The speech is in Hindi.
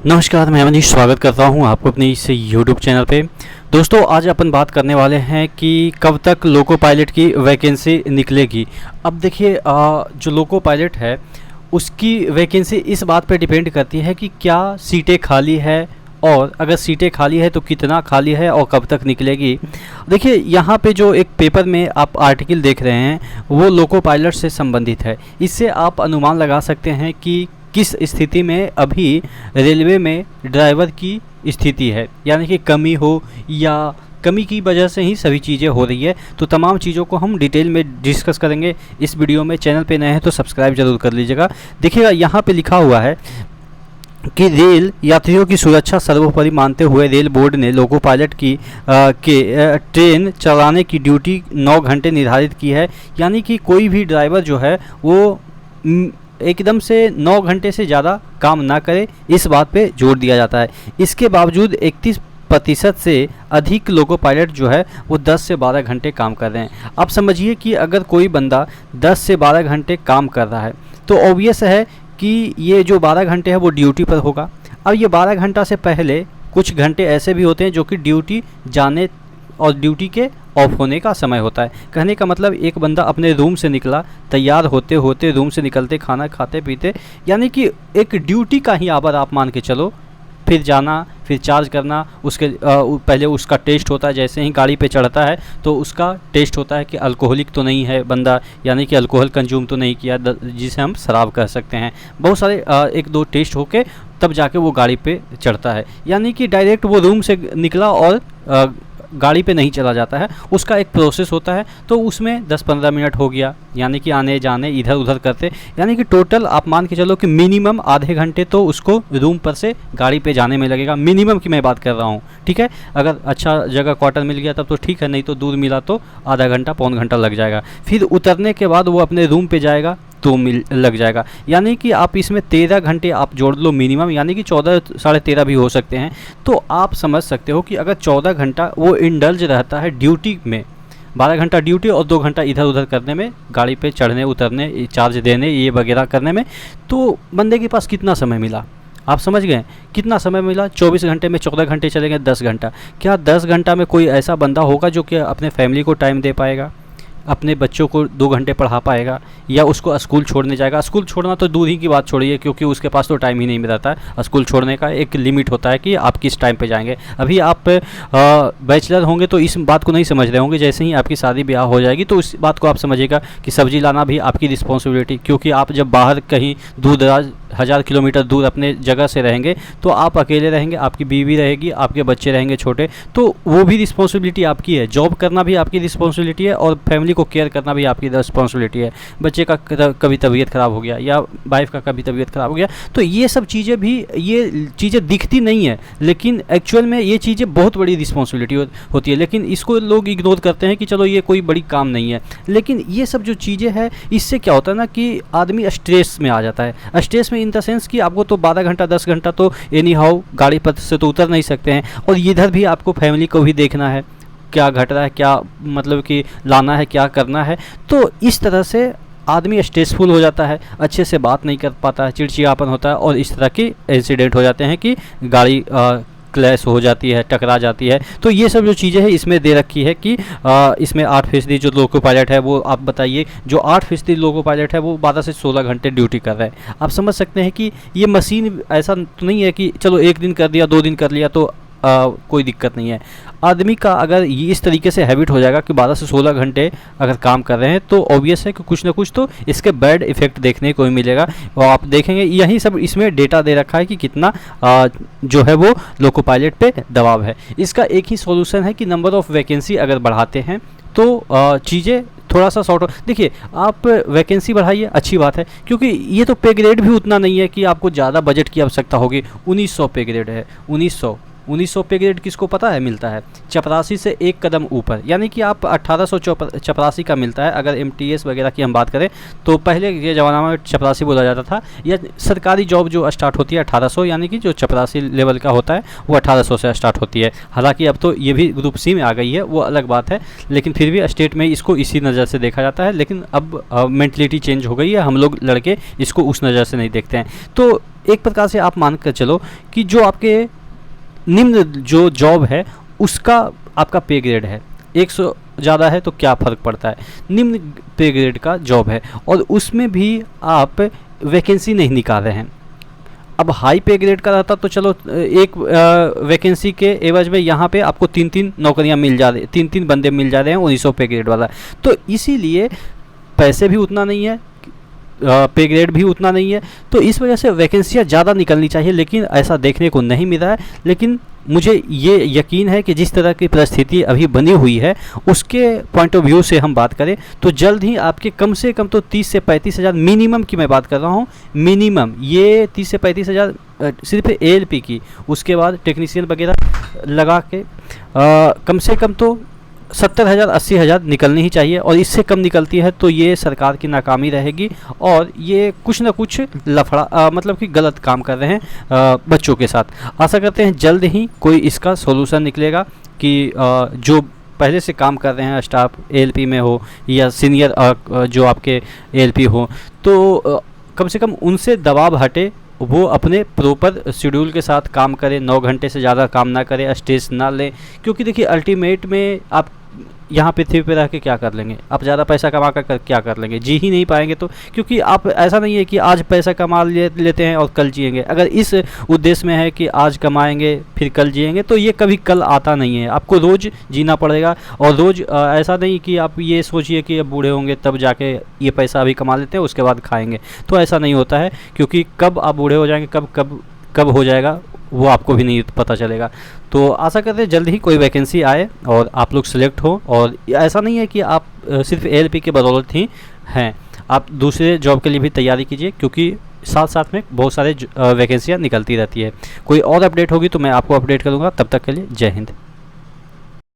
नमस्कार, मैं मनीष स्वागत करता हूं आपको अपने इस यूट्यूब चैनल पे। दोस्तों, आज अपन बात करने वाले हैं कि कब तक लोको पायलट की वैकेंसी निकलेगी। अब देखिए, जो लोको पायलट है उसकी वैकेंसी इस बात पे डिपेंड करती है कि क्या सीटें खाली है, और अगर सीटें खाली है तो कितना खाली है और कब तक निकलेगी। देखिए, यहाँ पे जो एक पेपर में आप आर्टिकल देख रहे हैं वो लोको पायलट से संबंधित है। इससे आप अनुमान लगा सकते हैं कि किस स्थिति में अभी रेलवे में ड्राइवर की स्थिति है, यानी कि कमी हो या कमी की वजह से ही सभी चीज़ें हो रही है। तो तमाम चीज़ों को हम डिटेल में डिस्कस करेंगे इस वीडियो में। चैनल पे नए हैं तो सब्सक्राइब जरूर कर लीजिएगा। देखिएगा, यहाँ पे लिखा हुआ है कि रेल यात्रियों की सुरक्षा सर्वोपरि मानते हुए रेल बोर्ड ने लोको पायलट की ट्रेन चलाने की ड्यूटी 9 घंटे निर्धारित की है। यानी कि कोई भी ड्राइवर जो है वो एकदम से 9 घंटे से ज़्यादा काम ना करे, इस बात पे जोर दिया जाता है। इसके बावजूद 31% से अधिक लोको पायलट जो है वो 10 से 12 घंटे काम कर रहे हैं। अब समझिए कि अगर कोई बंदा 10 से 12 घंटे काम कर रहा है तो ऑब्वियस है कि ये जो 12 घंटे है वो ड्यूटी पर होगा। अब ये 12 घंटा से पहले कुछ घंटे ऐसे भी होते हैं जो कि ड्यूटी जाने और ड्यूटी के ऑफ होने का समय होता है। कहने का मतलब, एक बंदा अपने रूम से निकला, तैयार होते होते रूम से निकलते खाना खाते पीते, यानी कि एक ड्यूटी का ही आवर आप मान के चलो। फिर जाना, फिर चार्ज करना, उसके पहले उसका टेस्ट होता है। जैसे ही गाड़ी पे चढ़ता है तो उसका टेस्ट होता है कि अल्कोहलिक तो नहीं है बंदा, यानी कि अल्कोहल कंज्यूम तो नहीं किया, जिसे हम शराब कह सकते हैं। बहुत सारे 1-2 टेस्ट होके तब जाके वो गाड़ी पे चढ़ता है। यानी कि डायरेक्ट वो रूम से निकला और गाड़ी पे नहीं चला जाता है, उसका एक प्रोसेस होता है। तो उसमें 10-15 मिनट हो गया, यानी कि आने जाने इधर उधर करते, यानी कि टोटल आप मान के चलो कि मिनिमम आधे घंटे तो उसको रूम पर से गाड़ी पे जाने में लगेगा। मिनिमम की मैं बात कर रहा हूँ, ठीक है। अगर अच्छा जगह क्वार्टर मिल गया तब तो ठीक है, नहीं तो दूर मिला तो आधा घंटा पौन घंटा लग जाएगा। फिर उतरने के बाद वो अपने रूम पे जाएगा तो लग जाएगा। यानी कि आप इसमें 13 घंटे आप जोड़ लो मिनिमम, यानी कि 14 साढ़े 13 भी हो सकते हैं। तो आप समझ सकते हो कि अगर 14 घंटा वो इंडल्ज रहता है ड्यूटी में, 12 घंटा ड्यूटी और 2 घंटा इधर उधर करने में, गाड़ी पे चढ़ने उतरने, चार्ज देने, ये वगैरह करने में, तो बंदे के पास कितना समय मिला, आप समझ गए कितना समय मिला। 24 घंटे में 14 घंटे चलेंगे, 10 घंटा। क्या 10 घंटा में कोई ऐसा बंदा होगा जो कि अपने फैमिली को टाइम दे पाएगा, अपने बच्चों को 2 घंटे पढ़ा पाएगा, या उसको स्कूल छोड़ने जाएगा। स्कूल छोड़ना तो दूर ही की बात छोड़िए, क्योंकि उसके पास तो टाइम ही नहीं रहता है। स्कूल छोड़ने का एक लिमिट होता है कि आप किस टाइम पे जाएंगे। अभी आप बैचलर होंगे तो इस बात को नहीं समझ रहे होंगे। जैसे ही आपकी शादी ब्याह हो जाएगी तो इस बात को आप समझिएगा कि सब्जी लाना भी आपकी रिस्पॉन्सिबिलिटी, क्योंकि आप जब बाहर कहीं दूर दराज 1000 किलोमीटर दूर अपने जगह से रहेंगे तो आप अकेले रहेंगे, आपकी बीवी रहेगी, आपके बच्चे रहेंगे छोटे, तो वो भी रिस्पॉन्सिबिलिटी आपकी है। जॉब करना भी आपकी रिस्पॉन्सिबिलिटी है और फैमिली को केयर करना भी आपकी रिस्पॉन्सिबिलिटी है। बच्चे का कभी तबीयत ख़राब हो गया या वाइफ का कभी तबीयत ख़राब हो गया, तो ये सब चीज़ें भी, ये चीज़ें दिखती नहीं है, लेकिन एक्चुअल में ये चीज़ें बहुत बड़ी रिस्पॉन्सिबिलिटी होती है। लेकिन इसको लोग इग्नोर करते हैं कि चलो ये कोई बड़ी काम नहीं है। लेकिन ये सब जो चीज़ें हैं, इससे क्या होता है ना कि आदमी स्ट्रेस में आ जाता है। स्ट्रेस में इन द सेंस कि आपको तो 12 घंटा 10 घंटा तो एनी हाउ गाड़ी पर से तो उतर नहीं सकते हैं, और इधर भी आपको फैमिली को भी देखना है, क्या घट रहा है, क्या मतलब कि लाना है, क्या करना है। तो इस तरह से आदमी स्ट्रेसफुल हो जाता है, अच्छे से बात नहीं कर पाता है, चिड़चिड़ापन होता है, और इस तरह के इंसिडेंट हो जाते हैं कि गाड़ी क्लैश हो जाती है, टकरा जाती है। तो ये सब जो चीज़ें हैं इसमें दे रखी है कि इसमें 8% जो लोको पायलट है वो, आप बताइए, जो 8% लोको पायलट है वो 12 से 16 घंटे ड्यूटी कर रहे हैं। आप समझ सकते हैं कि ये मशीन ऐसा तो नहीं है कि चलो 1 दिन कर दिया, 2 दिन कर लिया तो कोई दिक्कत नहीं है। आदमी का अगर इस तरीके से हैबिट हो जाएगा कि 12 से 16 घंटे अगर काम कर रहे हैं तो ऑब्वियस है कि कुछ ना कुछ तो इसके बैड इफ़ेक्ट देखने को ही मिलेगा। और आप देखेंगे यही सब इसमें डेटा दे रखा है कि कितना जो है वो लोको पायलट पे दबाव है। इसका एक ही सॉल्यूशन है कि नंबर ऑफ़ वैकेंसी अगर बढ़ाते हैं तो चीज़ें थोड़ा सा शॉर्ट हो। देखिए, आप वैकेंसी बढ़ाइए, अच्छी बात है, क्योंकि ये तो पे ग्रेड भी उतना नहीं है कि आपको ज़्यादा बजट की आवश्यकता होगी। 1900 पे ग्रेड है, 1900 1900 पे ग्रेड किसको पता है मिलता है? चपरासी से एक कदम ऊपर, यानी कि आप 1800 चपरासी का मिलता है। अगर MTS वगैरह की हम बात करें तो पहले के ज़माना में चपरासी बोला जाता था, या सरकारी जॉब जो स्टार्ट होती है 1800, यानी कि जो चपरासी लेवल का होता है वो 1800 से स्टार्ट होती है। हालांकि अब तो ये भी ग्रुप सी में आ गई है, वो अलग बात है, लेकिन फिर भी स्टेट में इसको इसी नज़र से देखा जाता है। लेकिन अब मेंटलिटी चेंज हो गई है, हम लोग लड़के इसको उस नज़र से नहीं देखते हैं। तो एक प्रकार से आप मान कर चलो कि जो आपके निम्न जो जॉब है उसका आपका पे ग्रेड है 100 ज़्यादा है तो क्या फ़र्क पड़ता है, निम्न पे ग्रेड का जॉब है और उसमें भी आप वैकेंसी नहीं निकाल रहे हैं। अब हाई पे ग्रेड का रहता तो चलो एक वैकेंसी के एवज में यहाँ पे आपको 3-3 नौकरियाँ मिल जा रही, 3-3 बंदे मिल जा रहे हैं 1900 पे ग्रेड वाला। तो इसीलिए पैसे भी उतना नहीं है, पे ग्रेड भी उतना नहीं है, तो इस वजह से वैकेंसियाँ ज़्यादा निकलनी चाहिए, लेकिन ऐसा देखने को नहीं मिल रहा है। लेकिन मुझे ये यकीन है कि जिस तरह की परिस्थिति अभी बनी हुई है उसके पॉइंट ऑफ व्यू से हम बात करें तो जल्द ही आपके कम से कम तो 30 से 35 हज़ार मिनिमम की मैं बात कर रहा हूँ, मिनिमम ये 30 से 35 हज़ार सिर्फ ALP की, उसके बाद टेक्नीशियन वगैरह लगा के कम से कम तो 70,000 80,000 निकलनी ही चाहिए। और इससे कम निकलती है तो ये सरकार की नाकामी रहेगी और ये कुछ ना कुछ लफड़ा मतलब कि गलत काम कर रहे हैं बच्चों के साथ। आशा करते हैं जल्द ही कोई इसका सॉल्यूशन निकलेगा कि जो पहले से काम कर रहे हैं स्टाफ ALP में हो या सीनियर जो आपके ALP हो, तो कम से कम उनसे दबाव हटे, वो अपने प्रॉपर शेड्यूल के साथ काम करें, 9 घंटे से ज़्यादा काम ना करें, स्ट्रेस ना लें। क्योंकि देखिए अल्टीमेट में आप यहाँ पृथ्वी पे रह के क्या कर लेंगे, आप ज़्यादा पैसा कमा कर क्या कर लेंगे, जी ही नहीं पाएंगे। तो क्योंकि आप ऐसा नहीं है कि आज पैसा कमा लेते हैं और कल जिएंगे। अगर इस उद्देश्य में है कि आज कमाएंगे फिर कल जिएंगे तो ये कभी कल आता नहीं है, आपको रोज़ जीना पड़ेगा। और रोज़ ऐसा नहीं कि आप ये सोचिए कि अब बूढ़े होंगे तब जाके ये पैसा अभी कमा लेते हैं उसके बाद खाएँगे, तो ऐसा नहीं होता है। क्योंकि कब आप बूढ़े हो जाएंगे, कब हो जाएगा वो आपको भी नहीं पता चलेगा। तो आशा करते हैं जल्द ही कोई वैकेंसी आए और आप लोग सिलेक्ट हो। और ऐसा नहीं है कि आप सिर्फ ALP के बदौलत ही हैं, आप दूसरे जॉब के लिए भी तैयारी कीजिए, क्योंकि साथ साथ में बहुत सारे वैकेंसियाँ निकलती रहती है। कोई और अपडेट होगी तो मैं आपको अपडेट करूँगा। तब तक के लिए जय हिंद।